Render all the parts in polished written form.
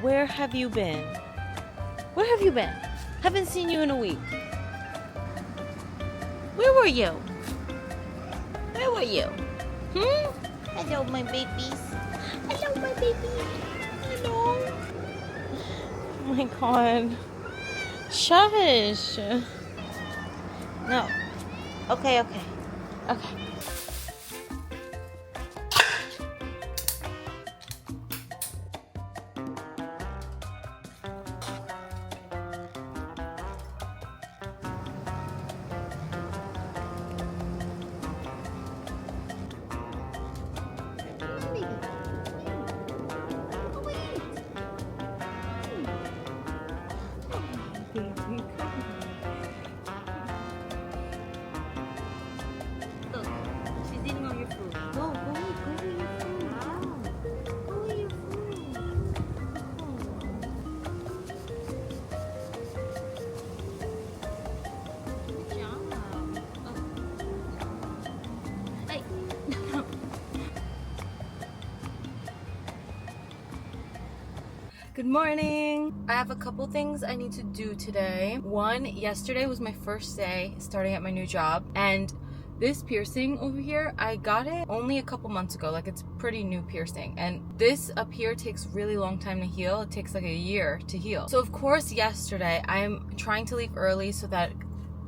Where have you been? Where have you been? Haven't seen you in a week. Where were you? Where were you? Hello, my babies. Hello, my babies. Hello. Oh my god. Shush. No. Okay. Look, she's eating all your food. Go eat your food. Go eat your food. Good job. Hey. Good morning. I have a couple things I need to do today. One, yesterday was my first day starting at my new job, and this piercing over here, I got it only a couple months ago. Like, it's pretty new piercing, and this up here takes really long time to heal. It takes like a year to heal. So of course yesterday I'm trying to leave early so that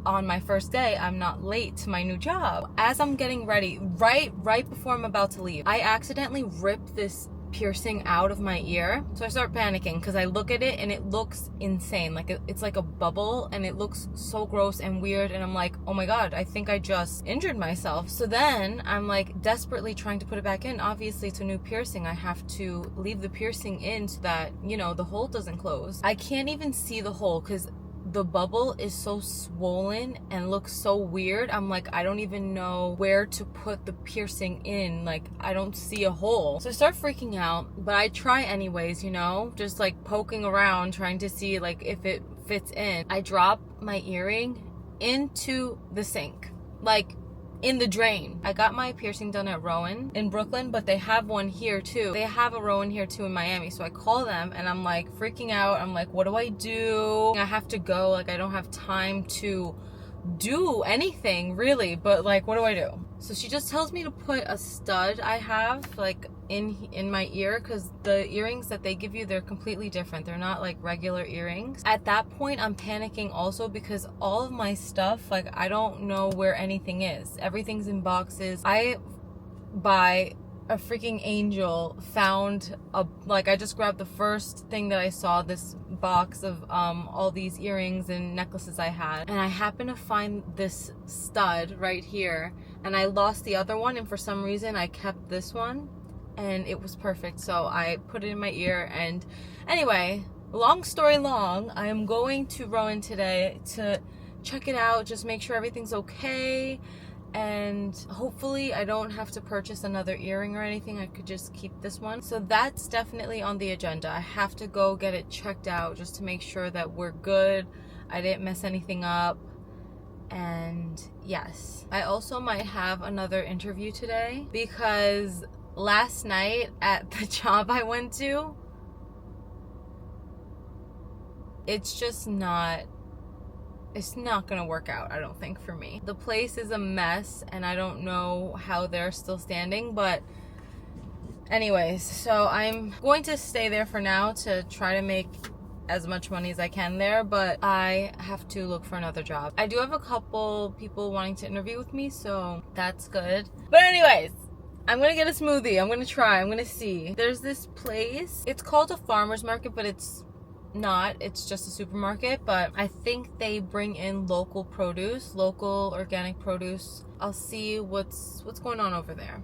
on my first day I'm not late to my new job. As I'm getting ready, right before I'm about to leave, I accidentally ripped this piercing out of my ear. So I start panicking because I look at it and it looks insane. Like, it's like a bubble and it looks so gross and weird, and I'm like, oh my god, I think I just injured myself. So then I'm like desperately trying to put it back in. Obviously it's a new piercing. I have to leave the piercing in so that, you know, the hole doesn't close. I can't even see the hole because the bubble is so swollen and looks so weird. I'm like, I don't even know where to put the piercing in. Like, I don't see a hole. So I start freaking out, but I try anyways, you know, just like poking around, trying to see like if it fits in. I drop my earring into the sink, like in the drain. I got my piercing done at Rowan in Brooklyn, but they have one here too. They have a Rowan here too in Miami. So I call them and I'm like freaking out. I'm like, what do I do? I have to go. Like, I don't have time to do anything really, but like, what do I do? So she just tells me to put a stud I have like in my ear, because the earrings that they give you, they're completely different. They're not like regular earrings. At that point I'm panicking also because all of my stuff, like, I don't know where anything is. Everything's in boxes. I by a freaking angel found I just grabbed the first thing that I saw, this box of all these earrings and necklaces I had, and I happened to find this stud right here, and I lost the other one, and for some reason I kept this one, and it was perfect. So I put it in my ear, and anyway, long story long, I am going to Rowan today to check it out, just make sure everything's okay. And hopefully I don't have to purchase another earring or anything. I could just keep this one. So that's definitely on the agenda. I have to go get it checked out just to make sure that we're good. I didn't mess anything up. And yes, I also might have another interview today because last night at the job I went to, it's not gonna work out, I don't think, for me. The place is a mess and I don't know how they're still standing, but anyways, so I'm going to stay there for now to try to make as much money as I can there, but I have to look for another job. I do have a couple people wanting to interview with me, so that's good. But anyways, I'm gonna get a smoothie. I'm gonna see. There's this place, it's called a farmer's market, but it's just a supermarket, but I think they bring in local produce, local organic produce. I'll see what's going on over there.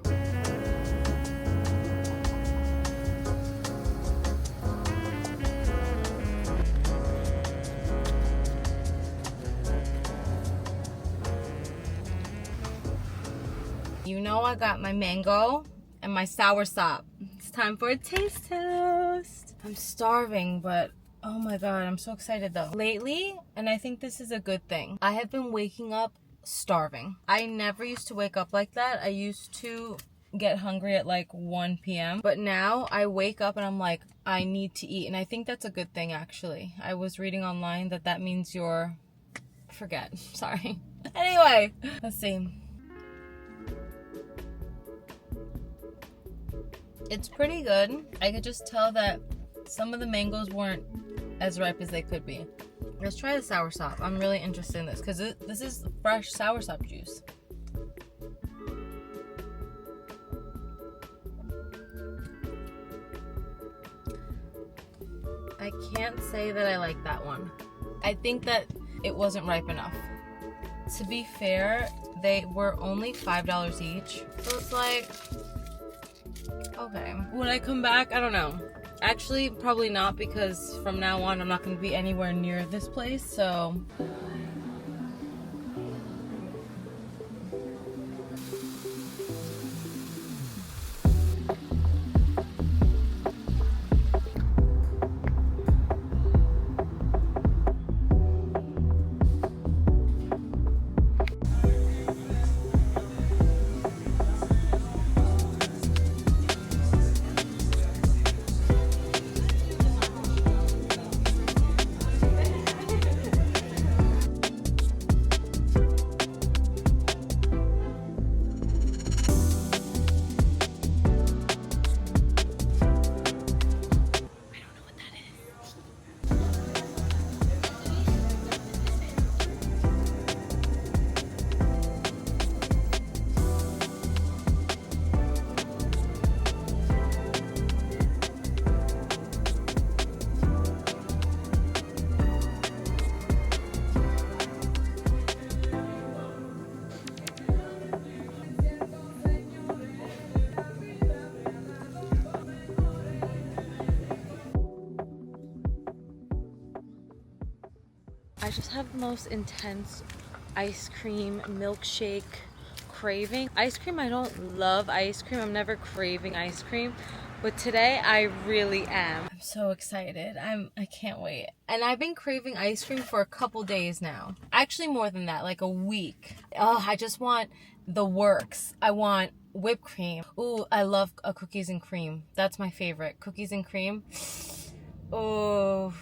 You know, I got my mango and my soursop. It's time for a taste toast. I'm starving, but oh my god, I'm so excited though. Lately, and I think this is a good thing, I have been waking up starving. I never used to wake up like that. I used to get hungry at like 1 p.m. But now I wake up and I'm like, I need to eat. And I think that's a good thing, actually. I was reading online that means you're... Forget. Sorry. Anyway, let's see. It's pretty good. I could just tell that some of the mangoes weren't as ripe as they could be. Let's try the soursop. I'm really interested in this because this is fresh soursop juice. I can't say that I like that one. I think that it wasn't ripe enough. To be fair, they were only $5 each. So it's like, okay. Would I come back? I don't know. Actually, probably not, because from now on I'm not going to be anywhere near this place, so... I just have the most intense ice cream milkshake craving. Ice cream, I don't love ice cream. I'm never craving ice cream. But today I really am. I'm so excited. I can't wait. And I've been craving ice cream for a couple days now. Actually more than that, like a week. Oh, I just want the works. I want whipped cream. Ooh, I love cookies and cream. That's my favorite. Cookies and cream. Oh,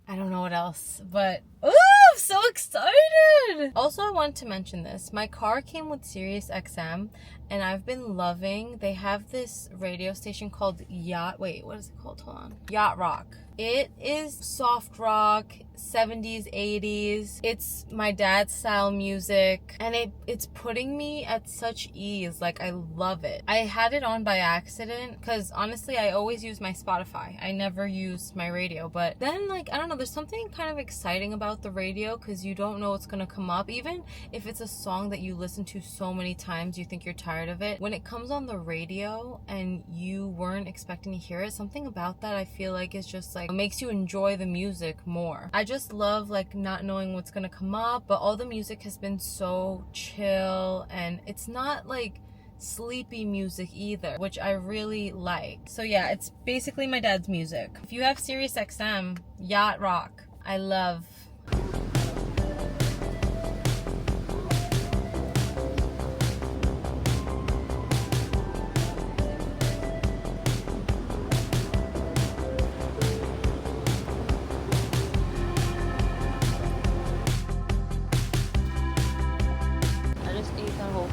I don't know what else, but ooh, I'm so excited. Also, I want to mention this. My car came with Sirius XM, and I've been loving, they have this radio station called Yacht Rock. It is soft rock, 70s, 80s. It's my dad's style music, and it's putting me at such ease. Like, I love it. I had it on by accident because honestly I always use my Spotify. I never use my radio, but then, like, I don't know, there's something kind of exciting about the radio because you don't know what's gonna come up. Even if it's a song that you listen to so many times you think you're tired of it, when it comes on the radio and you weren't expecting to hear it, something about that I feel like is just like makes you enjoy the music more. I just love like not knowing what's gonna come up, but all the music has been so chill and it's not like sleepy music either, which I really like. So yeah, it's basically my dad's music. If you have Sirius XM, Yacht Rock, I love.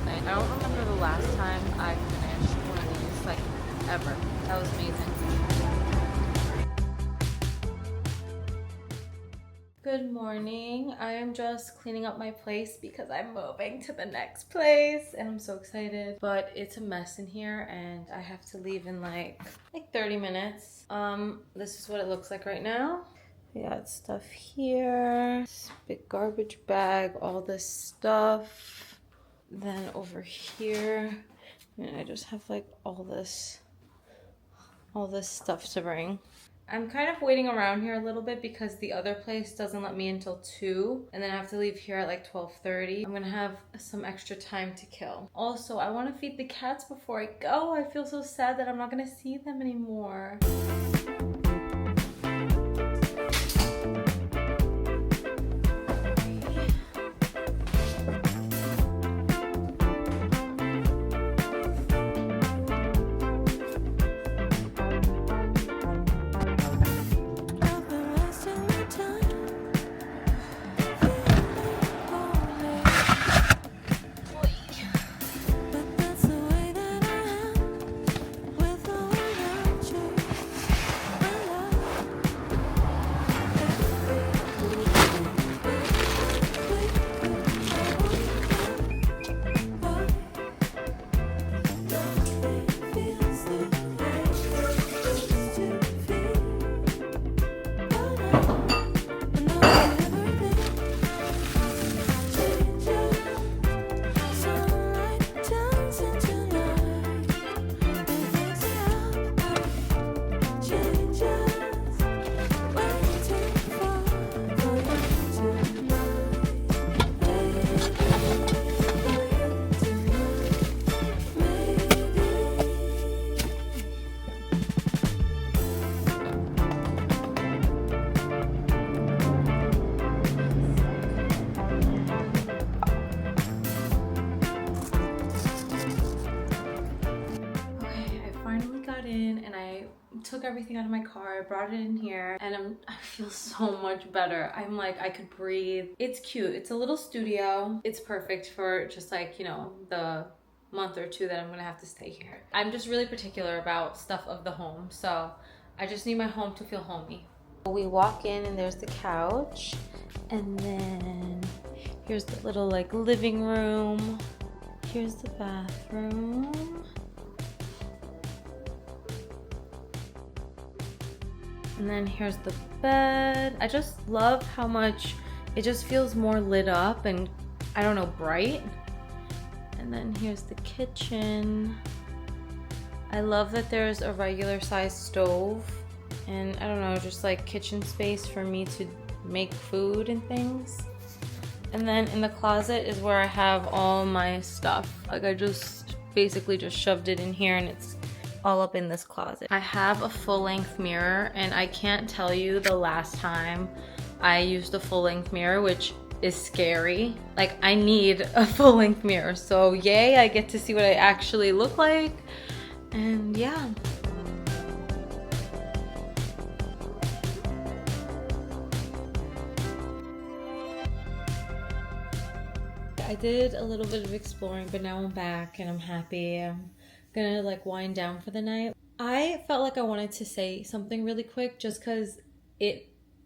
I don't remember the last time I finished one of these, like, ever. That was amazing. Good morning. I am just cleaning up my place because I'm moving to the next place and I'm so excited. But it's a mess in here and I have to leave in like 30 minutes. This is what it looks like right now. We got stuff here, this big garbage bag, all this stuff. Then over here, I just have like all this stuff to bring. I'm kind of waiting around here a little bit because the other place doesn't let me until 2, and then I have to leave here at like 12:30. I'm gonna have some extra time to kill. Also, I want to feed the cats before I go. I feel so sad that I'm not gonna see them anymore. Took everything out of my car, I brought it in here, and I feel so much better. I'm like, I could breathe. It's cute. It's a little studio. It's perfect for just like, you know, the month or two that I'm gonna have to stay here. I'm just really particular about stuff of the home, so I just need my home to feel homey. We walk in and there's the couch, and then here's the little like living room. Here's the bathroom. And then here's the bed. I just love how much it just feels more lit up and, I don't know, bright. And then here's the kitchen. I love that there's a regular size stove and, I don't know, just like kitchen space for me to make food and things. And then in the closet is where I have all my stuff. Like I just basically just shoved it in here and it's all up in this closet. I have a full-length mirror and I can't tell you the last time I used a full-length mirror, which is scary. Like I need a full-length mirror. So yay, I get to see what I actually look like. And yeah. I did a little bit of exploring, but now I'm back and I'm happy. I'm gonna like wind down for the night. I felt like I wanted to say something really quick just because I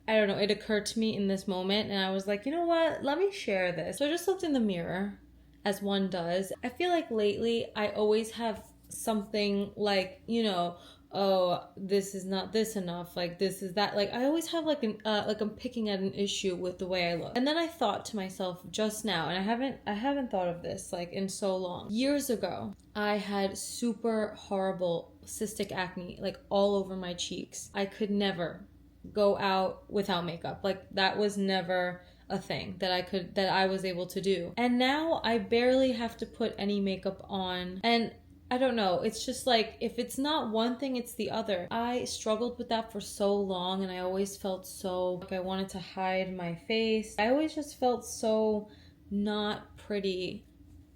don't know, it occurred to me in this moment and I was like, you know what, let me share this. So I just looked in the mirror, as one does. I feel like lately I always have something like, you know, oh, this is not this enough, like this is that. Like I always have like I'm picking at an issue with the way I look. And then I thought to myself just now, and I haven't thought of this like in so long. Years ago, I had super horrible cystic acne like all over my cheeks. I could never go out without makeup. Like that was never a thing that I was able to do. And now I barely have to put any makeup on. And I don't know, it's just like, if it's not one thing, it's the other. I struggled with that for so long and I always felt so like I wanted to hide my face. I always just felt so not pretty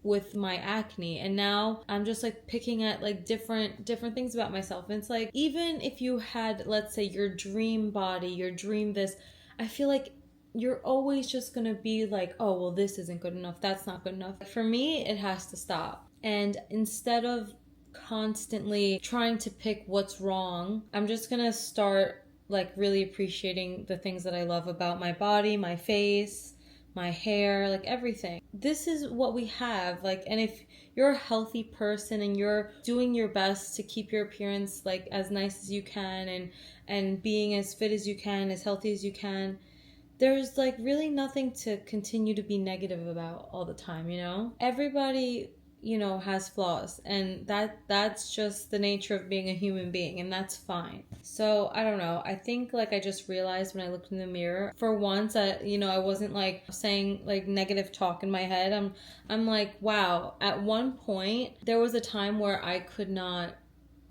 with my acne, and now I'm just like picking at like different things about myself. And it's like, even if you had, let's say, your dream body, your dream this, I feel like you're always just gonna be like, oh well, this isn't good enough, that's not good enough. For me, it has to stop. And instead of constantly trying to pick what's wrong, I'm just gonna start like really appreciating the things that I love about my body, my face, my hair, like everything. This is what we have. Like, and if you're a healthy person and you're doing your best to keep your appearance like as nice as you can and being as fit as you can, as healthy as you can, there's like really nothing to continue to be negative about all the time, you know? Everybody, you know, has flaws, and that's just the nature of being a human being, and that's fine. So I don't know, I think like I just realized when I looked in the mirror, for once, I wasn't like saying like negative talk in my head. I'm like, wow, at one point there was a time where I could not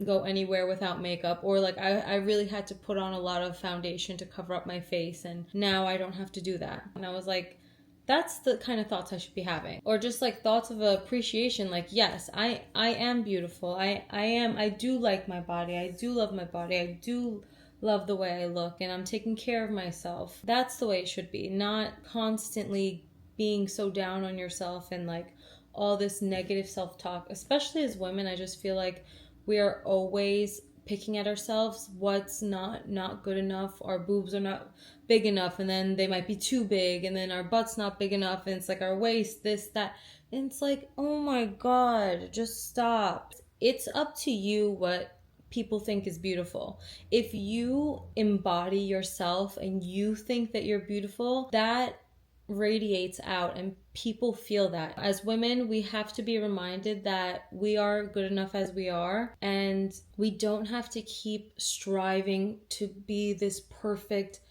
go anywhere without makeup, or like I really had to put on a lot of foundation to cover up my face, and now I don't have to do that. And I was like, that's the kind of thoughts I should be having. Or just like thoughts of appreciation, like, yes, I am beautiful. I do like my body. I do love my body. I do love the way I look, and I'm taking care of myself. That's the way it should be, not constantly being so down on yourself and like all this negative self-talk. Especially as women, I just feel like we are always picking at ourselves what's not good enough. Our boobs are not big enough, and then they might be too big, and then our butt's not big enough, and it's like our waist, this, that. And it's like, oh my god, just stop. It's up to you what people think is beautiful. If you embody yourself and you think that you're beautiful, that radiates out and people feel that. As women, we have to be reminded that we are good enough as we are, and we don't have to keep striving to be this perfect,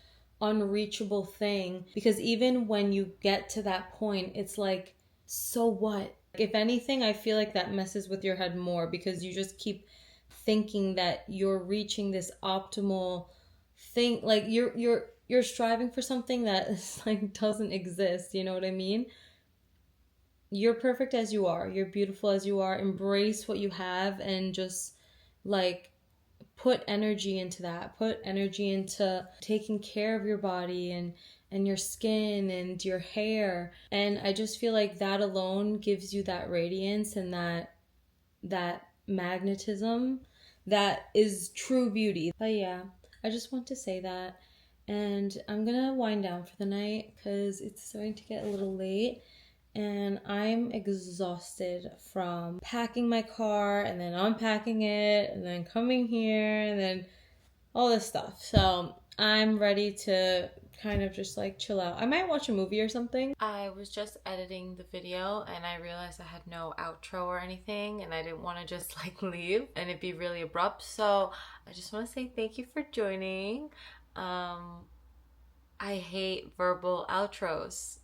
unreachable thing, because even when you get to that point, it's like, so what? If anything, I feel like that messes with your head more, because you just keep thinking that you're reaching this optimal thing, like you're striving for something that is like doesn't exist. You know what I mean? You're perfect as you are, you're beautiful as you are. Embrace what you have and just like put energy into that. Put energy into taking care of your body and your skin and your hair. And I just feel like that alone gives you that radiance and that magnetism that is true beauty. But yeah, I just want to say that. And I'm gonna wind down for the night because it's starting to get a little late. And I'm exhausted from packing my car and then unpacking it and then coming here and then all this stuff. So I'm ready to kind of just like chill out. I might watch a movie or something. I was just editing the video and I realized I had no outro or anything, and I didn't want to just like leave and it'd be really abrupt. So I just want to say thank you for joining. I hate verbal outros.